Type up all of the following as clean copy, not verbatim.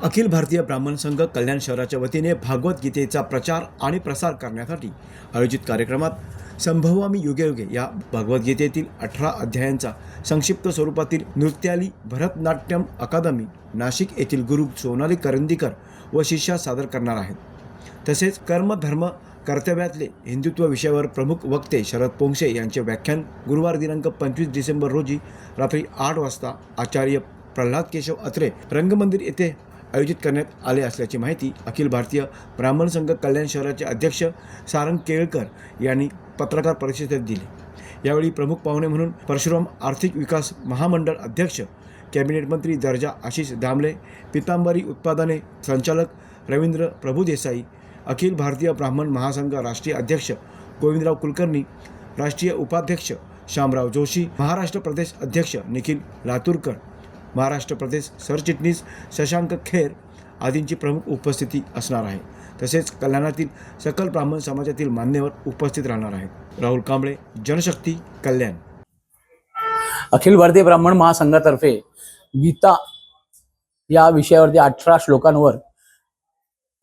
अखिल भारतीय ब्राह्मण संघ कल्याण शहराच्या वतीने भागवत गीतेचा प्रचार आणि प्रसार करण्यासाठी आयोजित कार्यक्रमात संभवामी युगे युगे या भगवद्गीतेतील 18 अध्यायांचा संक्षिप्त स्वरूपातील नृत्याली भरतनाट्यम अकादमी नाशिक येथील गुरु सोनाली करंदीकर व शिष्या सादर करणार आहेत. तसेच कर्म धर्म कर्तव्यातले हिंदुत्व विषयावर प्रमुख वक्ते शरद पोंक्षे यांचे व्याख्यान गुरुवार दिनांक 25 डिसेंबर रोजी रात्री 8 वाजता आचार्य प्रल्हाद केशव अत्रे रंगमंदिर येथे आयोजित करण्यात आले असल्याची माहिती अखिल भारतीय ब्राह्मण संघ कल्याण शहराचे अध्यक्ष सारंग केळकर यांनी पत्रकार परिषदेत दिली. यावेळी प्रमुख पाहुणे म्हणून परशुराम आर्थिक विकास महामंडळ अध्यक्ष कॅबिनेट मंत्री दर्जा आशिष दामले, पितांबरी उत्पादने संचालक रवींद्र प्रभुदेसाई, अखिल भारतीय ब्राह्मण महासंघ राष्ट्रीय अध्यक्ष गोविंदराव कुलकर्णी, राष्ट्रीय उपाध्यक्ष शामराव जोशी, महाराष्ट्र प्रदेश अध्यक्ष निखिल लातूरकर, महाराष्ट्र प्रदेश सरचिटणीस शशांक खेर आदींची प्रमुख उपस्थिती असणार आहे. तसेच कल्याणातील सकल ब्राह्मण समाजातील मान्यवर उपस्थित राहणार आहेत. राहुल कांबळे, जनशक्ती, कल्याण. अखिल भारतीय ब्राह्मण महासंघातर्फे गीता या विषयावरती 18 श्लोकांवर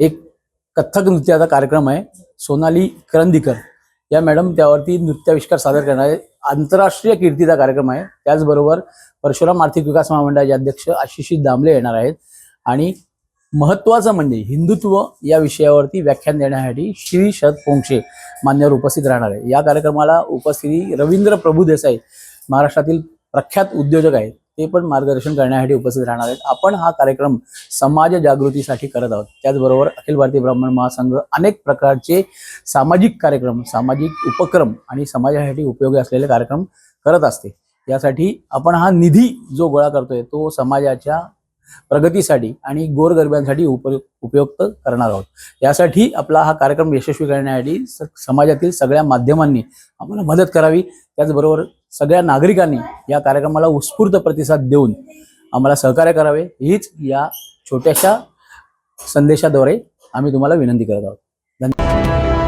एक कथ्थक नृत्याचा कार्यक्रम आहे. सोनाली करंदीकर या मॅडम त्यावरती नृत्याविष्कार सादर करणार आहे. आंतरराष्ट्रीय कीर्तीचा कार्यक्रम आहे. त्याचबरोबर परशुराम आर्थिक विकास महामंडळाचे अध्यक्ष आशिष दामले येणार आहेत. आणि महत्त्वाचं म्हणजे हिंदुत्व या विषयावरती व्याख्यान देण्यासाठी श्री शरद पोंक्षे मान्यवर उपस्थित राहणार आहे. या कार्यक्रमाला उपस्थिती रवींद्र प्रभुदेसाई महाराष्ट्रातील प्रख्यात उद्योजक आहेत, ते पण मार्गदर्शन करण्यासाठी उपस्थित राहणार आहेत. आपण हा कार्यक्रम समाज जागृतीसाठी करत आहोत. त्याचबरोबर अखिल भारतीय ब्राह्मण महासंघ अनेक प्रकारचे सामाजिक कार्यक्रम, सामाजिक उपक्रम आणि समाजासाठी उपयोगी असलेले कार्यक्रम करत असते. यासाठी आपण हा निधी जो गोळा करतोय तो समाजाच्या प्रगतीसाठी आणि गोरगरिबांसाठी उपयुक्त करणार आहोत. यासाठी आपला हा कार्यक्रम यशस्वी करण्यासाठी समाजातील सगळ्या माध्यमांनी आम्हाला मदत करावी. त्याचबरोबर सगळ्या नागरिकांनी या कार्यक्रमाला उत्स्फूर्त प्रतिसाद देऊन आम्हाला सहकार्य करावे, हीच या छोट्याशा संदेशाद्वारे आम्ही तुम्हाला विनंती करत आहोत. धन्यवाद.